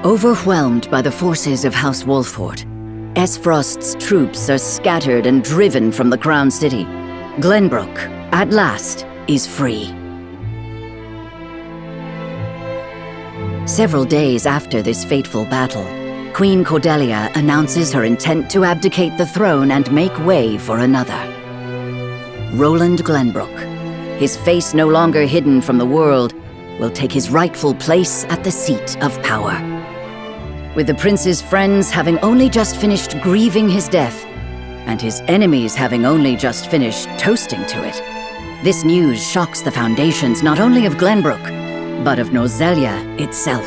Overwhelmed by the forces of House Wolfort, Aesfrost's troops are scattered and driven from the Crown City. Glenbrook, at last, is free. Several days after this fateful battle, Queen Cordelia announces her intent to abdicate the throne and make way for another. Roland Glenbrook, his face no longer hidden from the world, will take his rightful place at the seat of power. With the prince's friends having only just finished grieving his death, and his enemies having only just finished toasting to it, this news shocks the foundations not only of Glenbrook, but of Nozelia itself.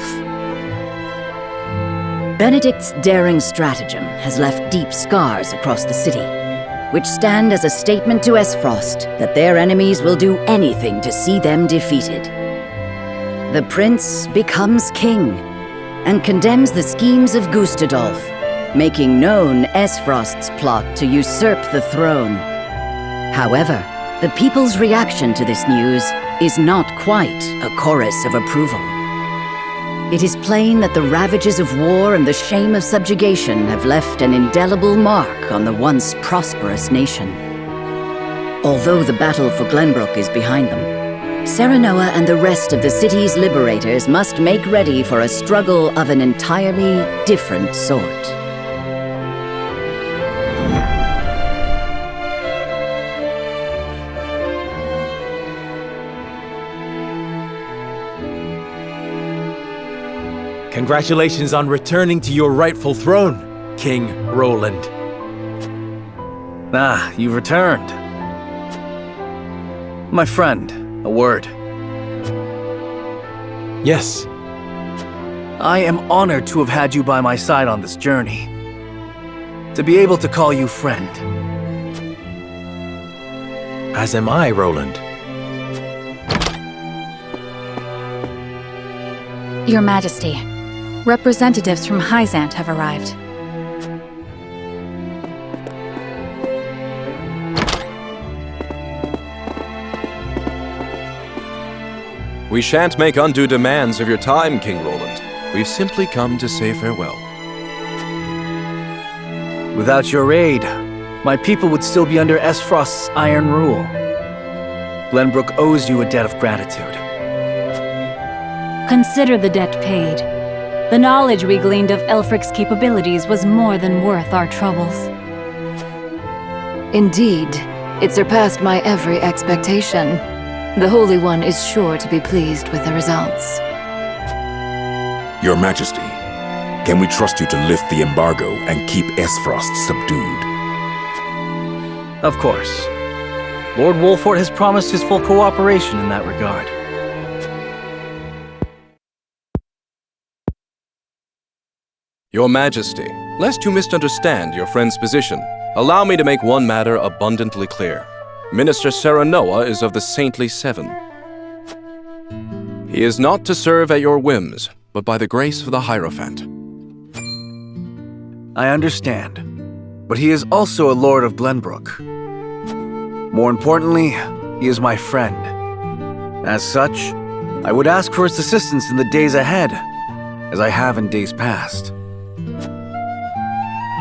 Benedict's daring stratagem has left deep scars across the city, which stand as a statement to Aesfrost that their enemies will do anything to see them defeated. The prince becomes king, and condemns the schemes of Gustadolf, making known Aesfrost's plot to usurp the throne. However, the people's reaction to this news is not quite a chorus of approval. It is plain that the ravages of war and the shame of subjugation have left an indelible mark on the once prosperous nation. Although the battle for Glenbrook is behind them, Serenoa and the rest of the city's liberators must make ready for a struggle of an entirely different sort. Congratulations on returning to your rightful throne, King Roland. Ah, you've returned. My friend, a word. Yes. I am honored to have had you by my side on this journey. To be able to call you friend. As am I, Roland. Your Majesty, representatives from Hyzant have arrived. We shan't make undue demands of your time, King Roland. We've simply come to say farewell. Without your aid, my people would still be under Aesfrost's iron rule. Glenbrook owes you a debt of gratitude. Consider the debt paid. The knowledge we gleaned of Aelfric's capabilities was more than worth our troubles. Indeed, it surpassed my every expectation. The Holy One is sure to be pleased with the results. Your Majesty, can we trust you to lift the embargo and keep Aesfrost subdued? Of course. Lord Wolfort has promised his full cooperation in that regard. Your Majesty, lest you misunderstand your friend's position, allow me to make one matter abundantly clear. Minister Serenoa is of the Saintly Seven. He is not to serve at your whims, but by the grace of the Hierophant. I understand, but he is also a Lord of Glenbrook. More importantly, he is my friend. As such, I would ask for his assistance in the days ahead, as I have in days past.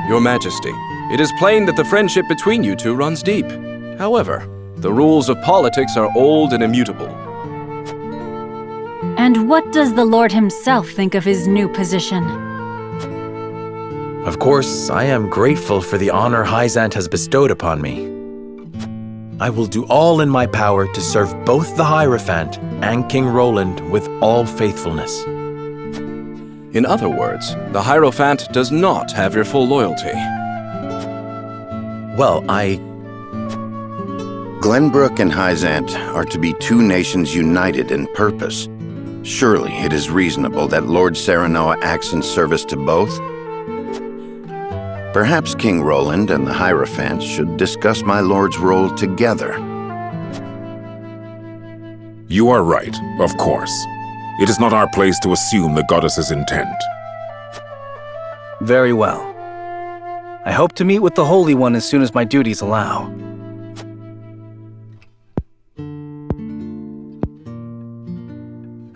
Your Majesty, it is plain that the friendship between you two runs deep. However, the rules of politics are old and immutable. And what does the Lord himself think of his new position? Of course, I am grateful for the honor Hyzant has bestowed upon me. I will do all in my power to serve both the Hierophant and King Roland with all faithfulness. In other words, the Hierophant does not have your full loyalty. Well, Glenbrook and Hyzant are to be two nations united in purpose. Surely it is reasonable that Lord Serenoa acts in service to both? Perhaps King Roland and the Hierophant should discuss my lord's role together. You are right, of course. It is not our place to assume the goddess's intent. Very well. I hope to meet with the Holy One as soon as my duties allow.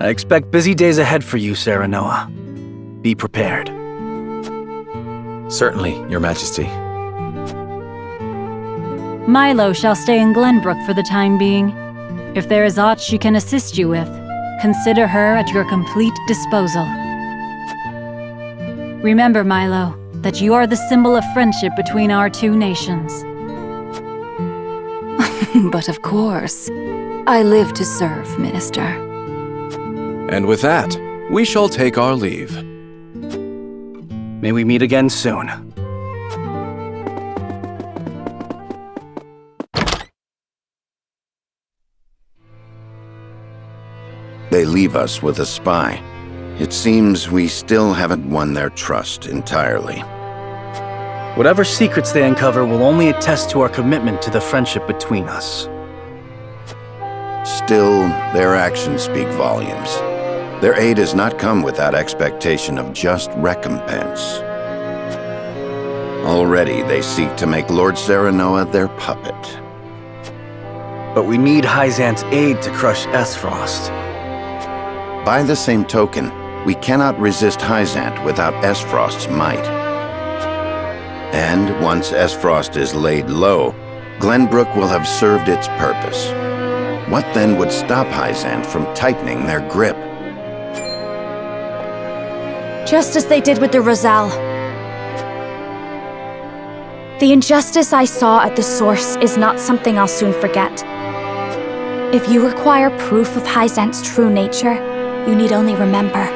I expect busy days ahead for you, Serenoa. Be prepared. Certainly, Your Majesty. Milo shall stay in Glenbrook for the time being. If there is aught she can assist you with, consider her at your complete disposal. Remember, Milo, that you are the symbol of friendship between our two nations. But of course, I live to serve, Minister. And with that, we shall take our leave. May we meet again soon. They leave us with a spy. It seems we still haven't won their trust entirely. Whatever secrets they uncover will only attest to our commitment to the friendship between us. Still, their actions speak volumes. Their aid has not come without expectation of just recompense. Already they seek to make Lord Serenoa their puppet. But we need Hyzant's aid to crush Aelfric. By the same token, we cannot resist Hyzant without Aelfric's might. And once Aelfric is laid low, Glenbrook will have served its purpose. What then would stop Hyzant from tightening their grip? Just as they did with the Rosal. The injustice I saw at the source is not something I'll soon forget. If you require proof of Hyzant's true nature, you need only remember.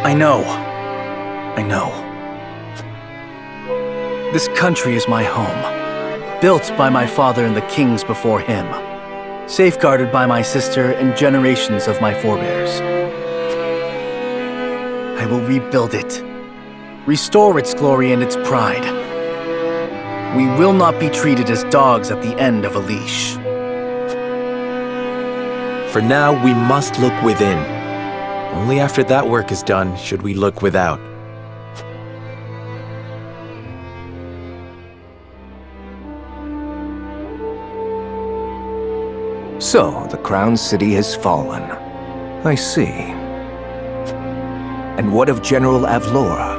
I know. This country is my home, built by my father and the kings before him, safeguarded by my sister and generations of my forebears. I will rebuild it, restore its glory and its pride. We will not be treated as dogs at the end of a leash. For now, we must look within. Only after that work is done should we look without. So, the Crown City has fallen. I see. And what of General Avlora?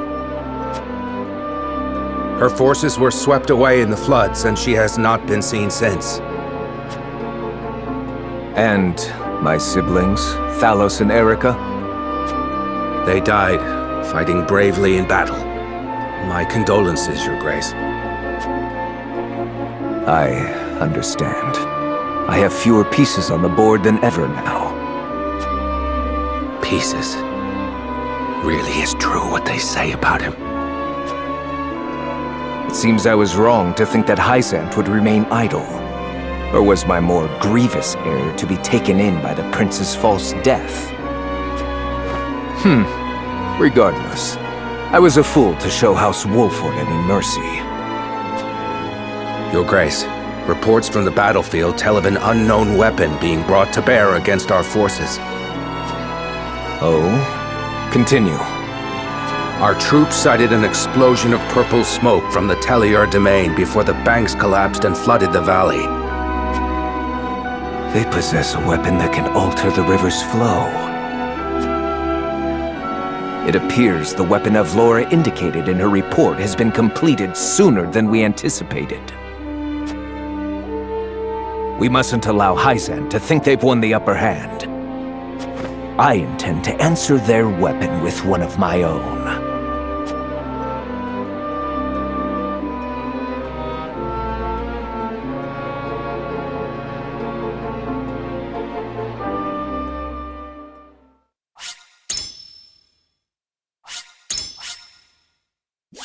Her forces were swept away in the floods, and she has not been seen since. And my siblings, Thalos and Erica? They died, fighting bravely in battle. My condolences, Your Grace. I understand. I have fewer pieces on the board than ever now. Pieces. Really is true what they say about him. It seems I was wrong to think that Hyzant would remain idle. Or was my more grievous error to be taken in by the prince's false death? Regardless, I was a fool to show House Wolford any mercy. Your Grace, reports from the battlefield tell of an unknown weapon being brought to bear against our forces. Oh? Continue. Our troops sighted an explosion of purple smoke from the Tellier domain before the banks collapsed and flooded the valley. They possess a weapon that can alter the river's flow. It appears the weapon Avlora indicated in her report has been completed sooner than we anticipated. We mustn't allow Hyzant to think they've won the upper hand. I intend to answer their weapon with one of my own. You